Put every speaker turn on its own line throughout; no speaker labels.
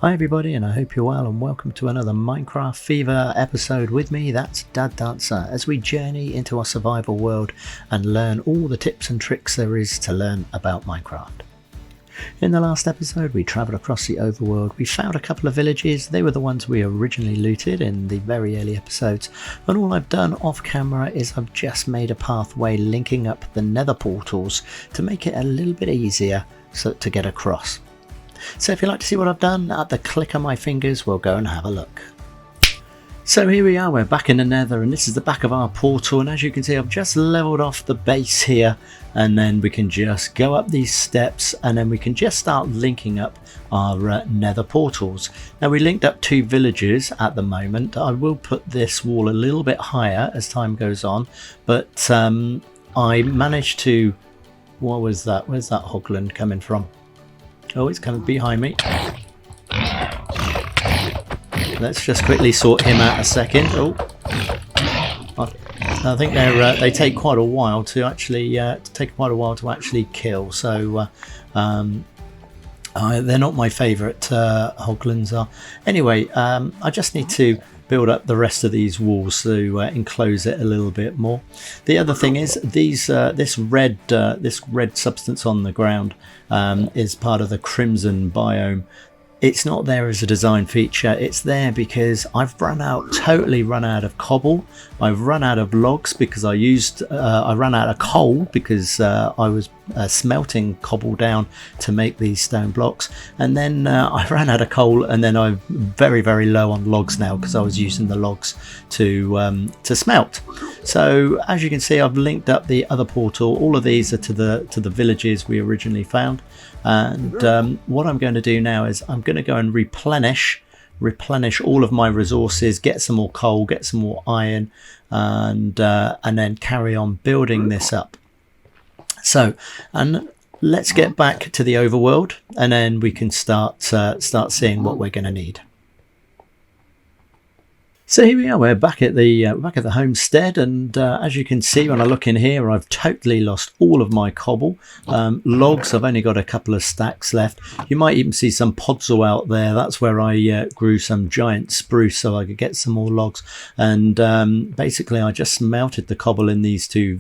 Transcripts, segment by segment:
Hi everybody, and I hope you're well, and welcome to another Minecraft Fever episode with me, that's Dad Dancer, as we journey into our survival world and learn all the tips and tricks there is to learn about Minecraft. In the last episode we travelled across the overworld, we found a couple of villages. They were the ones we originally looted in the very early episodes, and all I've done off camera is I've just made a pathway linking up the nether portals to make it a little bit easier to get across. So if you'd like to see what I've done, at the click of my fingers we'll go and have a look. So here we are, we're back in the nether, and this is the back of our portal, and as you can see I've just leveled off the base here, and then we can just go up these steps and then we can just start linking up our nether portals. Now we linked up two villages at the moment. I will put this wall a little bit higher as time goes on, but I managed to... what was that? Where's that hoglin coming from? Oh, it's coming behind me. Let's just quickly sort him out a second. Oh, I think they take quite a while to actually kill. So they're not my favourite hoglins are. Anyway, I just need to build up the rest of these walls to enclose it a little bit more. The other thing is this red substance on the ground is part of the crimson biome. It's not there as a design feature, it's there because I've totally run out of cobble. I've run out of logs because I ran out of coal because I was smelting cobble down to make these stone blocks, and then I ran out of coal, and then I'm very, very low on logs now because I was using the logs to smelt. So as you can see, I've linked up the other portal. All of these are to the villages we originally found, and what I'm going to do now is I'm going to go and replenish all of my resources, get some more coal, get some more iron, and then carry on building this up. So, and let's get back to the overworld, and then we can start seeing what we're going to need. So here we are, we're back at the homestead, and as you can see when I look in here, I've totally lost all of my cobble. Logs, I've only got a couple of stacks left. You might even see some podzol out there. That's where I grew some giant spruce so I could get some more logs. And basically I just melted the cobble in these two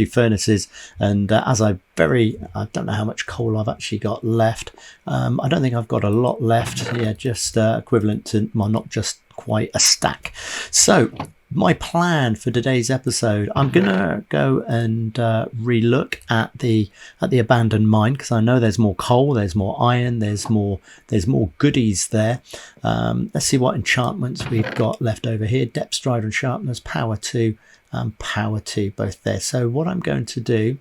furnaces, and as I don't know how much coal I've actually got left. I don't think I've got a lot left. Yeah, just equivalent to, well, not just quite a stack. So my plan for today's episode, I'm gonna go and relook at the abandoned mine, because I know there's more coal, there's more iron, there's more goodies there. Let's see what enchantments we've got left over here. Depth, Strider and Sharpness, Power 2 and Power 2 both there. So what I'm going to do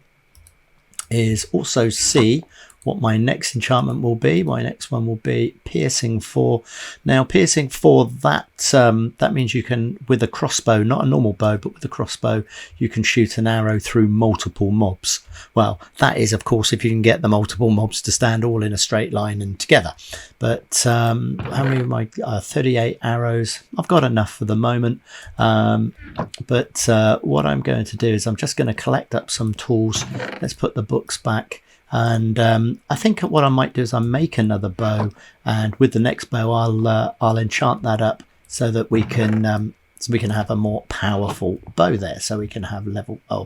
is also see what my next enchantment will be. My next one will be Piercing 4. Now Piercing 4, that means you can, with a crossbow, not a normal bow, but with a crossbow, you can shoot an arrow through multiple mobs. Well, that is of course if you can get the multiple mobs to stand all in a straight line and together. But how many of my 38 arrows? I've got enough for the moment. But what I'm going to do is I'm just going to collect up some tools. Let's put the books back. And I think what I might do is I make another bow, and with the next bow I'll enchant that up so that we can have a more powerful bow there. So we can have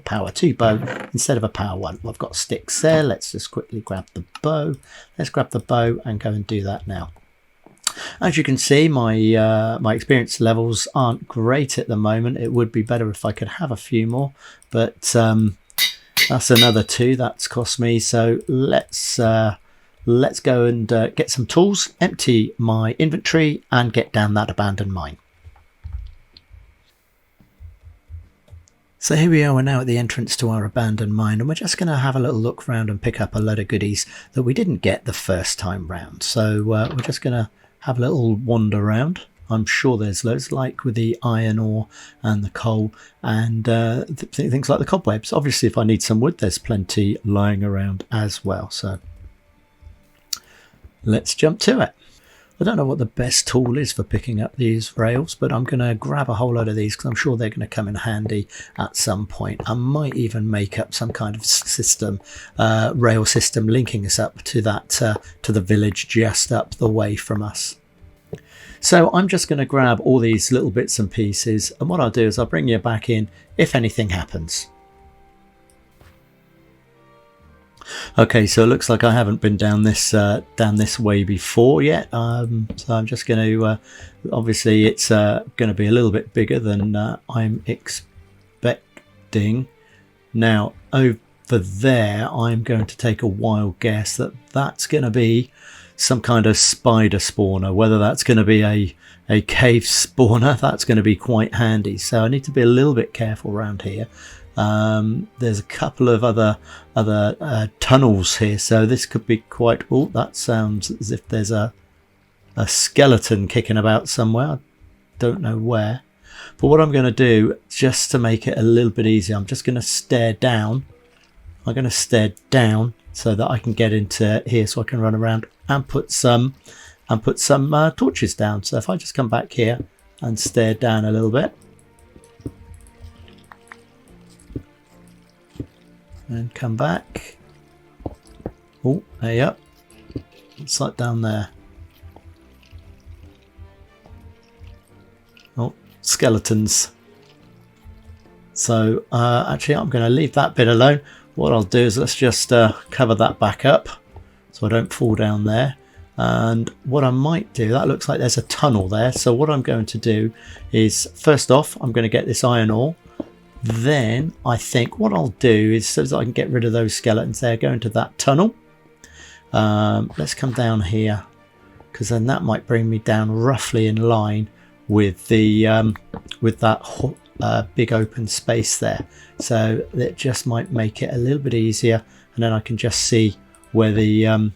power 2 bow instead of a power 1. Well, I've got sticks there. Let's just quickly grab the bow. Let's grab the bow and go and do that now. As you can see, my experience levels aren't great at the moment. It would be better if I could have a few more, but that's another 2 that's cost me. So let's go and get some tools, empty my inventory and get down that abandoned mine. So here we are, we're now at the entrance to our abandoned mine, and we're just going to have a little look around and pick up a load of goodies that we didn't get the first time round. So we're just going to have a little wander around. I'm sure there's loads, like with the iron ore and the coal and things like the cobwebs. Obviously, if I need some wood, there's plenty lying around as well. So let's jump to it. I don't know what the best tool is for picking up these rails, but I'm going to grab a whole load of these because I'm sure they're going to come in handy at some point. I might even make up some kind of system, rail system, linking us up to that to the village just up the way from us. So I'm just going to grab all these little bits and pieces, and what I'll do is I'll bring you back in if anything happens. Okay, so it looks like I haven't been down this way before yet. So I'm just going to, obviously it's going to be a little bit bigger than I'm expecting. Now over there, I'm going to take a wild guess that that's going to be some kind of spider spawner. Whether that's going to be a cave spawner, that's going to be quite handy. So I need to be a little bit careful around here. There's a couple of other tunnels here, so this could be quite... Oh, that sounds as if there's a skeleton kicking about somewhere. I don't know where. But what I'm going to do, just to make it a little bit easier, I'm just going to stare down. I'm going to stare down so that I can get into here, so I can run around and put some torches down. So if I just come back here and stare down a little bit, and come back. Oh, there you go. It's like down there. Oh, skeletons. So actually I'm going to leave that bit alone. What I'll do is let's just cover that back up so I don't fall down there. And what I might do, that looks like there's a tunnel there. So what I'm going to do is, first off, I'm going to get this iron ore. Then I think what I'll do is, so that I can get rid of those skeletons there, go into that tunnel. Let's come down here, because then that might bring me down roughly in line with the with that big open space there. So it just might make it a little bit easier, and then I can just see where the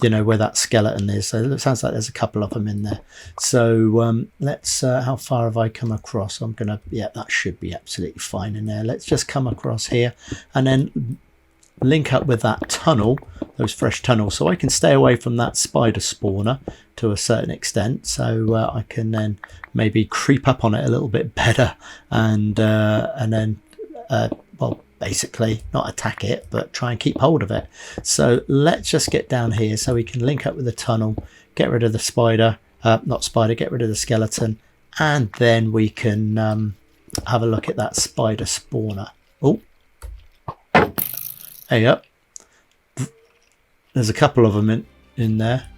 you know, where that skeleton is. So it sounds like there's a couple of them in there. So let's how far have I come across? I'm gonna, yeah, that should be absolutely fine in there. Let's just come across here and then link up with that tunnel, those fresh tunnels, so I can stay away from that spider spawner to a certain extent. So I can then maybe creep up on it a little bit better, and then well, basically not attack it, but try and keep hold of it. So let's just get down here so we can link up with the tunnel, get rid of the spider, get rid of the skeleton, and then we can have a look at that spider spawner. Oh, there you go. There's a couple of them in there.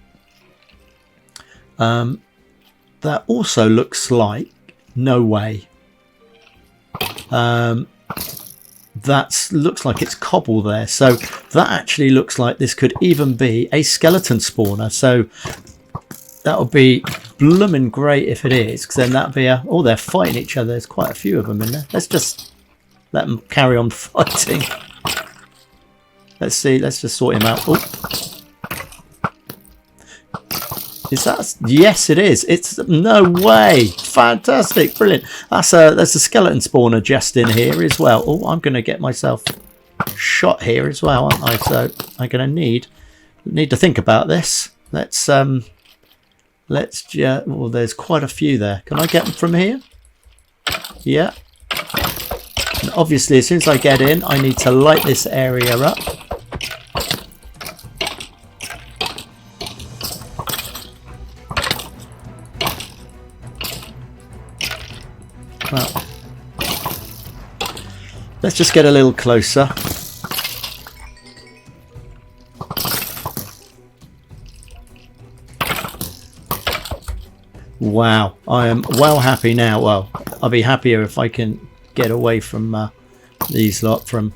That also looks like, no way. That looks like it's cobble there, so that actually looks like this could even be a skeleton spawner. So that would be blooming great if it is, because then that'd be a... Oh, they're fighting each other. There's quite a few of them in there. Let's just let them carry on fighting. Let's see. Let's just sort him out. Oh. Is that... Yes, it is. It's... No way. Fantastic. Brilliant. There's a skeleton spawner just in here as well. Oh, I'm going to get myself shot here as well, aren't I? So I'm going to need to think about this. Let's well, there's quite a few there. Can I get them from here? Yeah. And obviously, as soon as I get in, I need to light this area up. Well, let's just get a little closer. Wow, I am well happy now. Well, I'll be happier if I can get away from these lot from...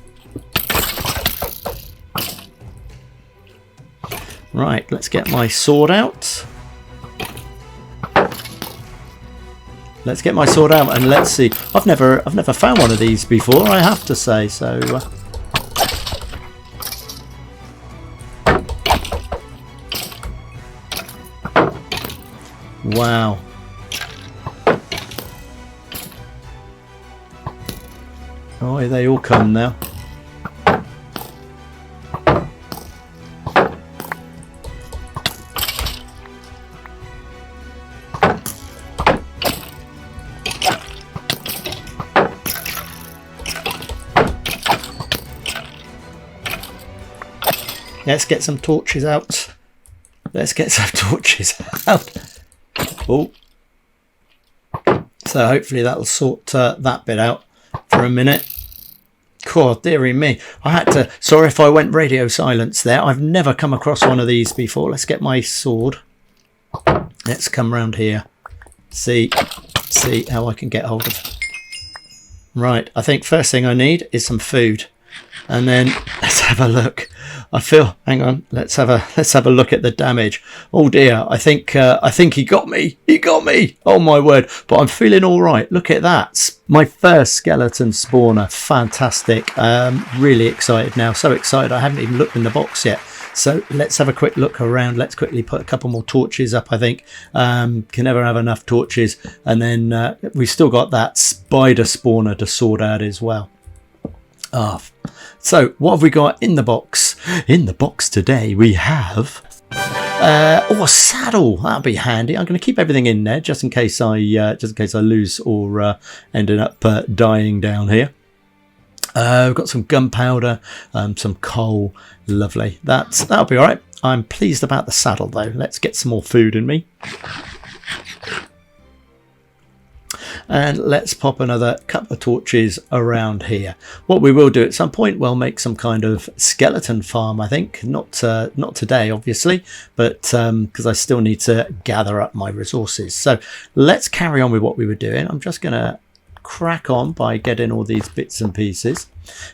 Right, let's get my sword out. Let's get my sword out and let's see. I've never found one of these before, I have to say. So wow. Oh, here they all come now. Let's get some torches out. Let's get some torches out. Oh. So hopefully that'll sort that bit out for a minute. God, dearie me. I had to... Sorry if I went radio silence there. I've never come across one of these before. Let's get my sword. Let's come round here. See how I can get hold of... Right, I think first thing I need is some food. And then let's have a look. I feel... Hang on. Let's have a look at the damage. Oh dear. I think he got me. He got me. Oh my word. But I'm feeling all right. Look at that. My first skeleton spawner. Fantastic. Really excited now. So excited. I haven't even looked in the box yet. So let's have a quick look around. Let's quickly put a couple more torches up, I think. Can never have enough torches. And then we've still got that spider spawner to sort out as well. So what have we got in the box? In the box today we have a saddle. That'll be handy. I'm going to keep everything in there just in case I lose or ended up dying down here. We've got some gunpowder, some coal. Lovely. That'll be all right. I'm pleased about the saddle though. Let's get some more food in me. And let's pop another couple of torches around here. What we will do at some point, we'll make some kind of skeleton farm, I think. Not today, obviously, but because I still need to gather up my resources. So let's carry on with what we were doing. I'm just going to crack on by getting all these bits and pieces.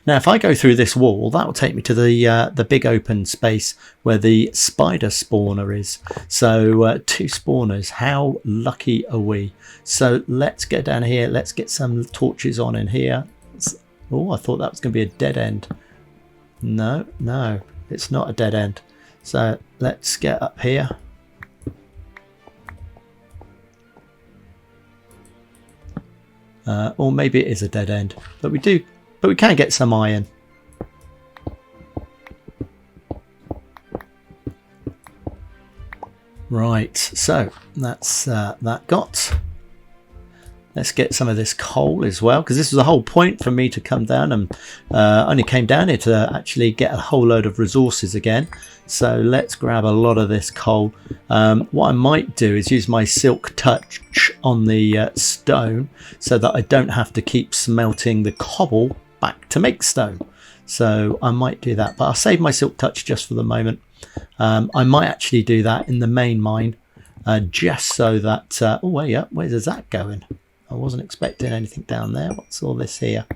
Now if I go through this wall, that will take me to the big open space where the spider spawner is. So 2 spawners, how lucky are we? So let's get down here, let's get some torches on in here. Oh, I thought that was going to be a dead end. No, it's not a dead end. So let's get up here. Or maybe it is a dead end, but we can get some iron. Right, so that's that got. Let's get some of this coal as well, because this was the whole point for me to come down, and only came down here to actually get a whole load of resources again. So let's grab a lot of this coal. What I might do is use my silk touch on the stone so that I don't have to keep smelting the cobble back to make stone. So I might do that, but I'll save my silk touch just for the moment. I might actually do that in the main mine, just so that... oh, where's that going? I wasn't expecting anything down there. What's all this here?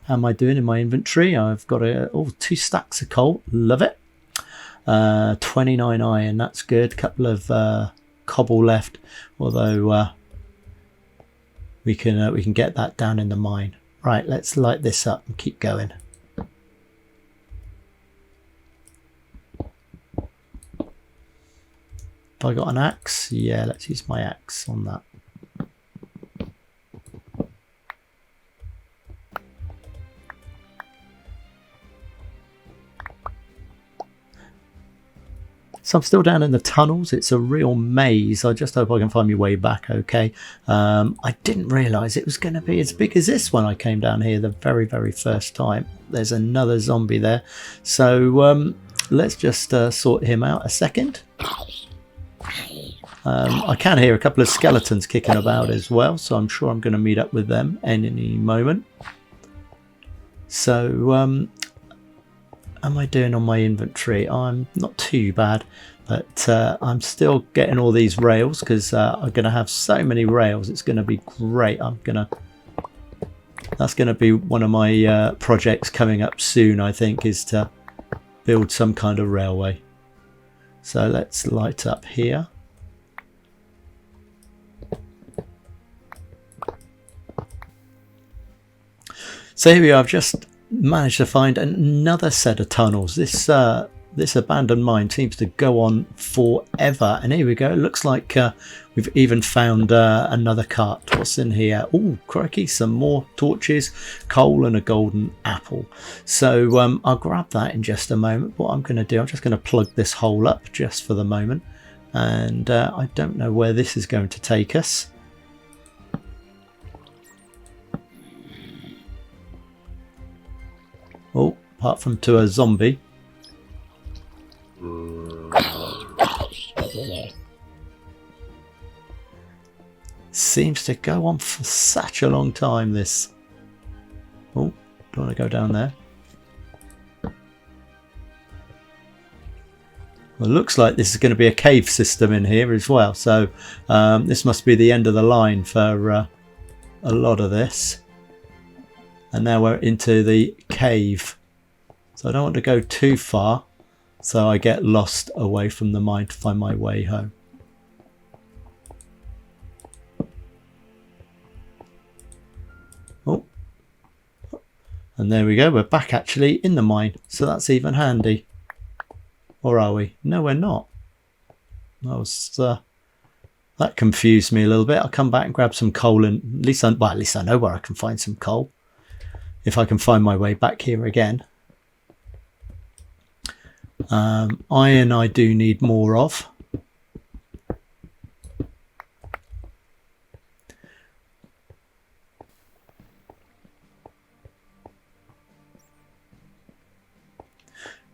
How am I doing in my inventory? I've got 2 stacks of coal. Love it. 29 iron. That's good. Couple of cobble left. Although we can get that down in the mine. Right. Let's light this up and keep going. Have I got an axe? Yeah, let's use my axe on that. So I'm still down in the tunnels. It's a real maze. I just hope I can find my way back okay. I didn't realise it was going to be as big as this when I came down here the very, very first time. There's another zombie there. So let's just sort him out a second. I can hear a couple of skeletons kicking about as well, so I'm sure I'm going to meet up with them any moment. So, am I doing on my inventory? I'm not too bad, but I'm still getting all these rails because I'm going to have so many rails. It's going to be great. That's going to be one of my projects coming up soon, I think, is to build some kind of railway. So let's light up here. So here we are. I've just managed to find another set of tunnels. This abandoned mine seems to go on forever. And here we go. It looks like we've even found another cart. What's in here? Oh, crikey, some more torches, coal and a golden apple. So I'll grab that in just a moment. What I'm going to do, I'm just going to plug this hole up just for the moment. And I don't know where this is going to take us. Oh, apart from to a zombie. Seems to go on for such a long time, this. Oh, don't want to go down there. Well, it looks like this is going to be a cave system in here as well. So this must be the end of the line for a lot of this. And now we're into the cave. So I don't want to go too far, so I get lost away from the mine to find my way home. Oh, and there we go. We're back actually in the mine, so that's even handy. Or are we? No, we're not. That confused me a little bit. I'll come back and grab some coal, and at least I know where I can find some coal. If I can find my way back here again. Iron I do need more of.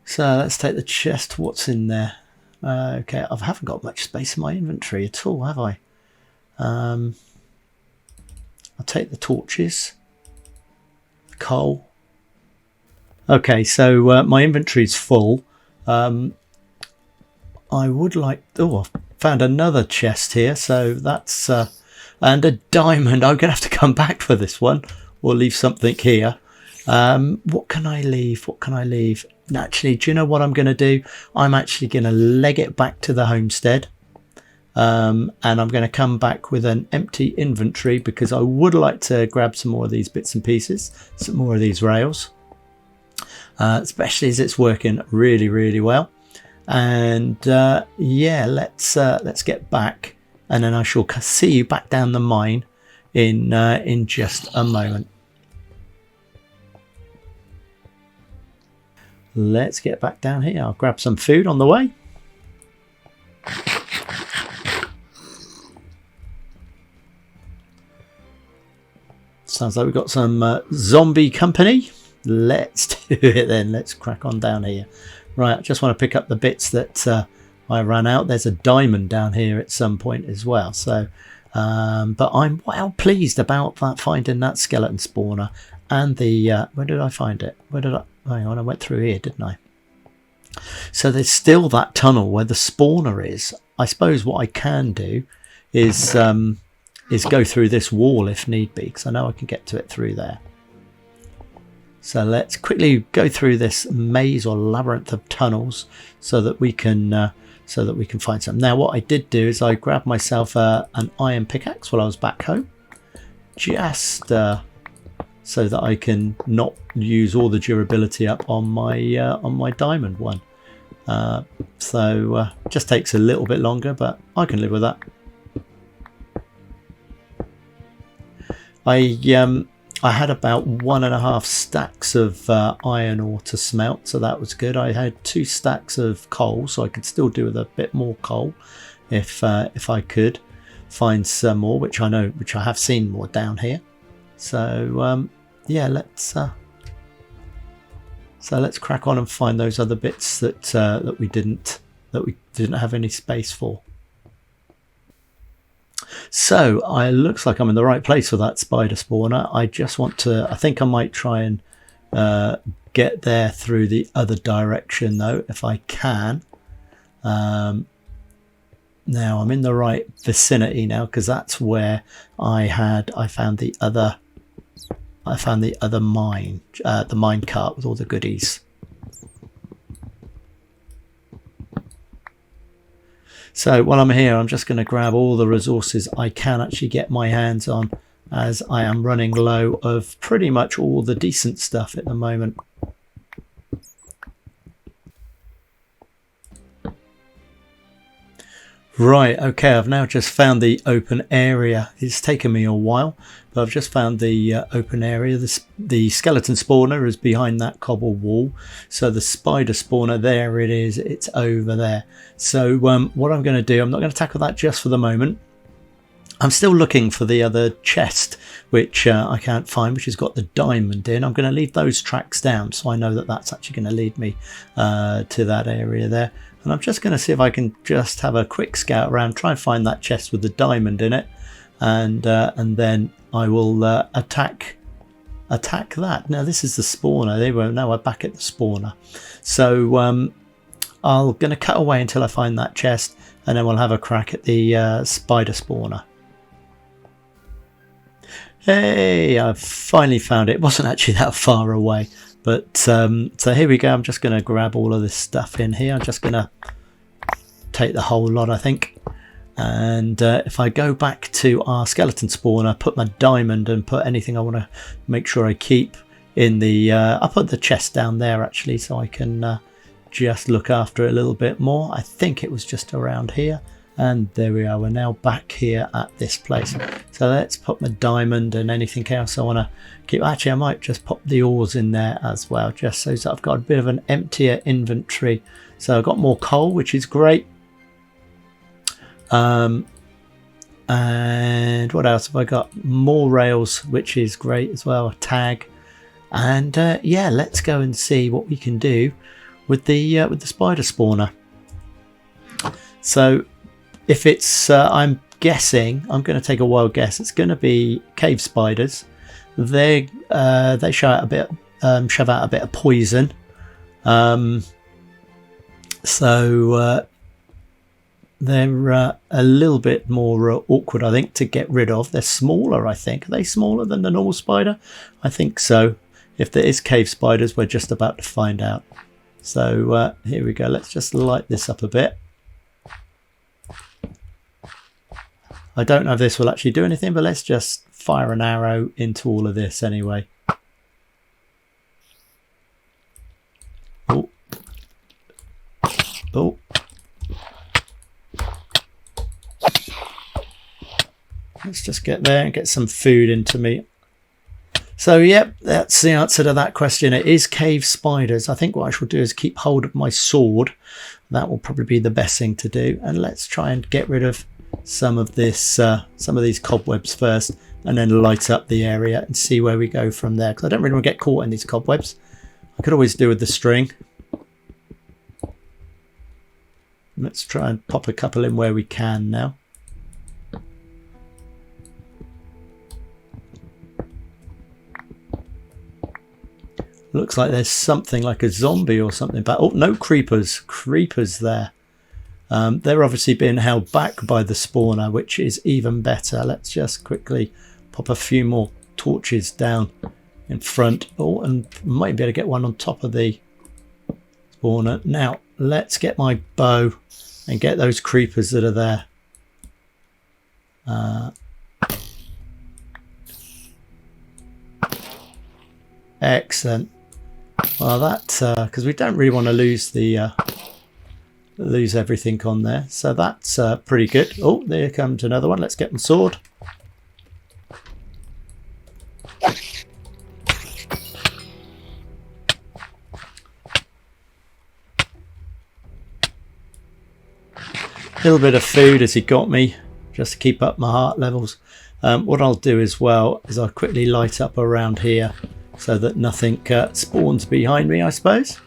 So let's take the chest. What's in there? Okay, I haven't got much space in my inventory at all, have I? I'll take the torches. Coal. Okay, so my inventory's full. I would like... Oh, I found another chest here, so that's... and a diamond. I'm going to have to come back for this one, or leave something here. What can I leave? What can I leave? Actually, do you know what I'm going to do? I'm actually going to leg it back to the homestead. And I'm going to come back with an empty inventory because I would like to grab some more of these bits and pieces, some more of these rails, especially as it's working really, really well. And yeah, let's get back, and then I shall see you back down the mine in just a moment. Let's get back down here. I'll grab some food on the way. Sounds like we've got some zombie company. Let's do it then. Let's crack on down here. Right, I just want to pick up the bits that I ran out. There's a diamond down here at some point as well. So, but I'm well pleased about that, finding that skeleton spawner and the... where did I find it? Where did I... Hang on, I went through here, didn't I? So there's still that tunnel where the spawner is. I suppose what I can do is go through this wall if need be, because I know I can get to it through there. So let's quickly go through this maze or labyrinth of tunnels so that we can find some. Now, what I did do is I grabbed myself an iron pickaxe while I was back home, just so that I can not use all the durability up on my diamond one. So just takes a little bit longer, but I can live with that. I had about 1.5 stacks of iron ore to smelt, so that was good. I had 2 stacks of coal, so I could still do with a bit more coal if I could find some more, which I have seen more down here. So yeah, let's crack on and find those other bits that we didn't have any space for. So it looks like I'm in the right place for that spider spawner. I just want to... I think I might try and get there through the other direction though, if I can. Now I'm in the right vicinity now, because that's where I found the other mine, the mine cart with all the goodies. So while I'm here, I'm just going to grab all the resources I can actually get my hands on, as I am running low of pretty much all the decent stuff at the moment. Right, okay, I've now just found the open area. It's taken me a while, but I've just found the open area. The skeleton spawner is behind that cobble wall. So the spider spawner, there it is, it's over there. So what I'm going to do, I'm not going to tackle that just for the moment. I'm still looking for the other chest, which I can't find, which has got the diamond in. I'm going to leave those tracks down so I know that that's actually going to lead me to that area there. And I'm just going to see if I can just have a quick scout around, try and find that chest with the diamond in it, and then I will attack that. Now this is the spawner. They were now we're back at the spawner, so I'm going to cut away until I find that chest, and then we'll have a crack at the spider spawner. Hey, I've finally found it. It wasn't actually that far away, but so here we go. I'm just going to grab all of this stuff in here. I'm just going to take the whole lot, I think. And if I go back to our skeleton spawner, put my diamond and put anything I want to make sure I keep in the I'll put the chest down there actually, so I can just look after it a little bit more. I think it was just around here. And there we are, we're now back here at this place. So let's put my diamond and anything else I want to keep. Actually, I might just pop the ores in there as well, just so that I've got a bit of an emptier inventory. So I've got more coal, which is great. And what else have I got? More rails, which is great as well, a tag. And yeah, let's go and see what we can do with the spider spawner. So if it's, I'm guessing, I'm going to take a wild guess, it's going to be cave spiders. They shove out a bit of poison. So they're a little bit more awkward, I think, to get rid of. They're smaller, I think. Are they smaller than the normal spider? I think so. If there is cave spiders, we're just about to find out. So here we go. Let's just light this up a bit. I don't know if this will actually do anything, but let's just fire an arrow into all of this anyway. Oh. Oh. Let's just get there and get some food into me. So, yep, that's the answer to that question. It is cave spiders. I think what I shall do is keep hold of my sword. That will probably be the best thing to do. And let's try and get rid of some of this, some of these cobwebs first, and then light up the area and see where we go from there. Because I don't really want to get caught in these cobwebs. I could always do with the string. Let's try and pop a couple in where we can now. Looks like there's something like a zombie or something. But oh, no creepers. Creepers there. They're obviously being held back by the spawner, which is even better. Let's just quickly pop a few more torches down in front. Oh, and might be able to get one on top of the spawner. Now, let's get my bow and get those creepers that are there. Excellent. Well, that because we don't really want to lose the lose everything on there, so that's pretty good. Oh, there comes another one. Let's get my sword. A little bit of food as he got me, just to keep up my heart levels. What I'll do as well is I'll quickly light up around here so that nothing spawns behind me, I suppose.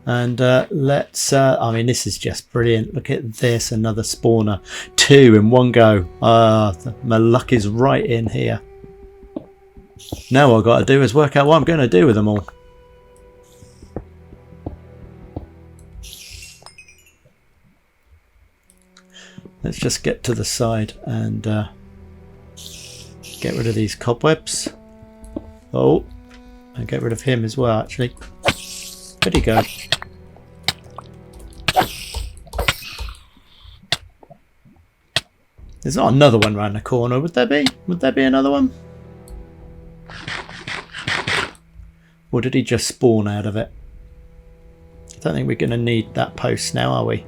And let's, I mean, this is just brilliant. Look at this, another spawner. 2 in one go. My luck is right in here. Now what I've got to do is work out what I'm going to do with them all. Let's just get to the side and get rid of these cobwebs. Oh, and get rid of him as well, actually. Where'd he go? There's not another one round the corner, would there be? Would there be another one? Or did he just spawn out of it? I don't think we're going to need that post now, are we?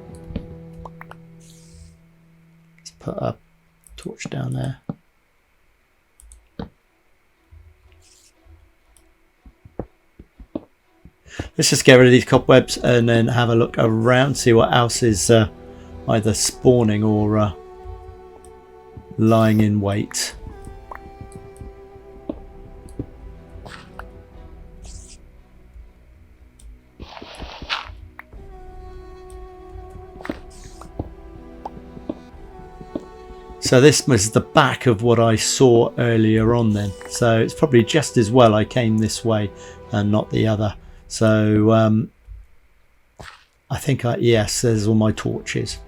Let's put a torch down there. Let's just get rid of these cobwebs and then have a look around, see what else is either spawning or lying in wait. So this was the back of what I saw earlier on then. So it's probably just as well I came this way and not the other. So I think yes, there's all my torches.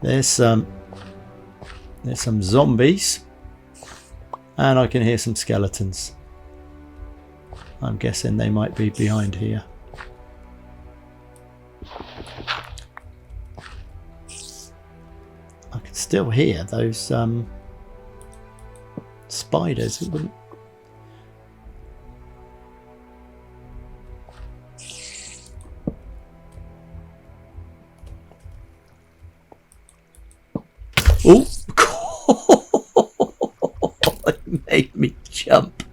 There's some zombies and I can hear some skeletons. I'm guessing they might be behind here. I can still hear those spiders. It wouldn't... Oh! It made me jump.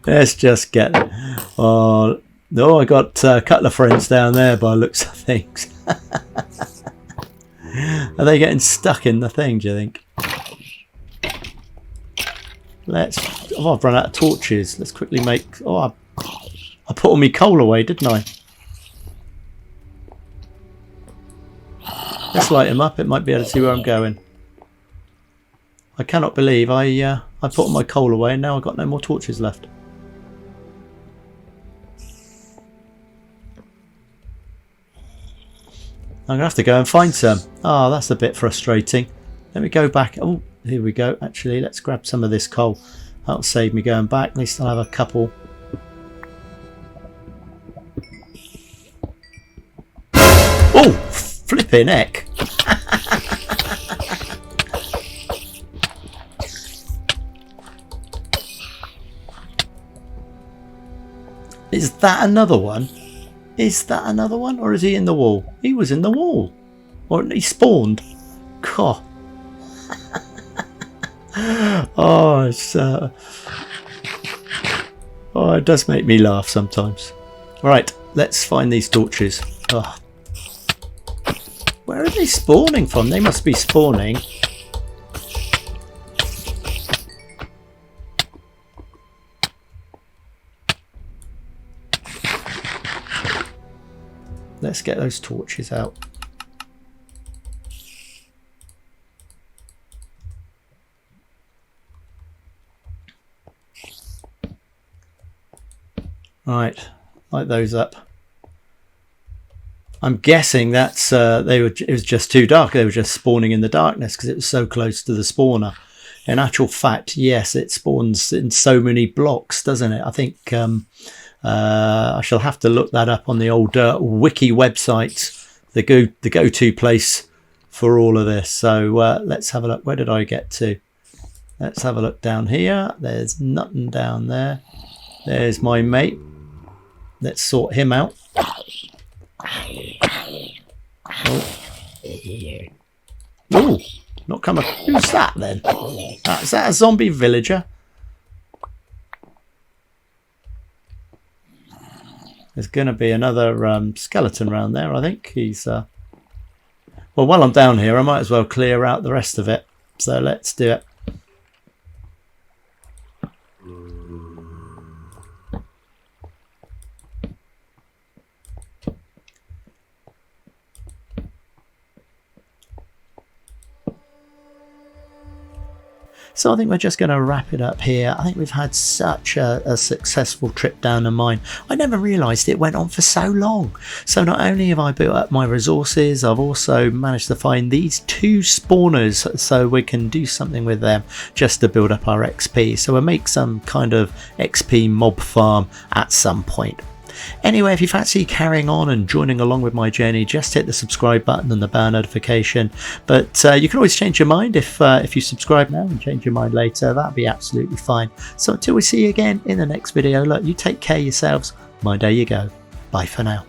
Let's just get it. Oh no! I got a couple of friends down there by the looks of things. Are they getting stuck in the thing, do you think? Oh, I've run out of torches. Let's quickly make... Oh, I put all my coal away, didn't I? Let's light them up. It might be able to see where I'm going. I cannot believe I put all my coal away and now I've got no more torches left. I'm going to have to go and find some. Oh, that's a bit frustrating. Let me go back. Oh, here we go. Actually, let's grab some of this coal. That'll save me going back. At least I'll have a couple. Oh, flipping heck. Is that another one? Is that another one? Or is he in the wall? He was in the wall. Or he spawned. God. Oh, it's, oh, it does make me laugh sometimes. Right, let's find these torches. Oh. Where are they spawning from? They must be spawning. Let's get those torches out. Right, light those up. I'm guessing that's it was just too dark. They were just spawning in the darkness because it was so close to the spawner. In actual fact, yes, it spawns in so many blocks, doesn't it? I think I shall have to look that up on the old wiki website, the go-to place for all of this. So let's have a look. Where did I get to? Let's have a look down here. There's nothing down there. There's my mate. Let's sort him out. Oh, not coming. Who's that then? Is that a zombie villager? There's going to be another skeleton around there, I think. He's well, while I'm down here, I might as well clear out the rest of it. So let's do it. So I think we're just going to wrap it up here. I think we've had such a successful trip down the mine. I never realised it went on for so long. So not only have I built up my resources, I've also managed to find these 2 spawners so we can do something with them just to build up our XP. So we'll make some kind of XP mob farm at some point. Anyway, if you fancy carrying on and joining along with my journey, just hit the subscribe button and the bell notification. But you can always change your mind if you subscribe now and change your mind later. That'd be absolutely fine. So until we see you again in the next video, look, you take care of yourselves. Mind how you go. Bye for now.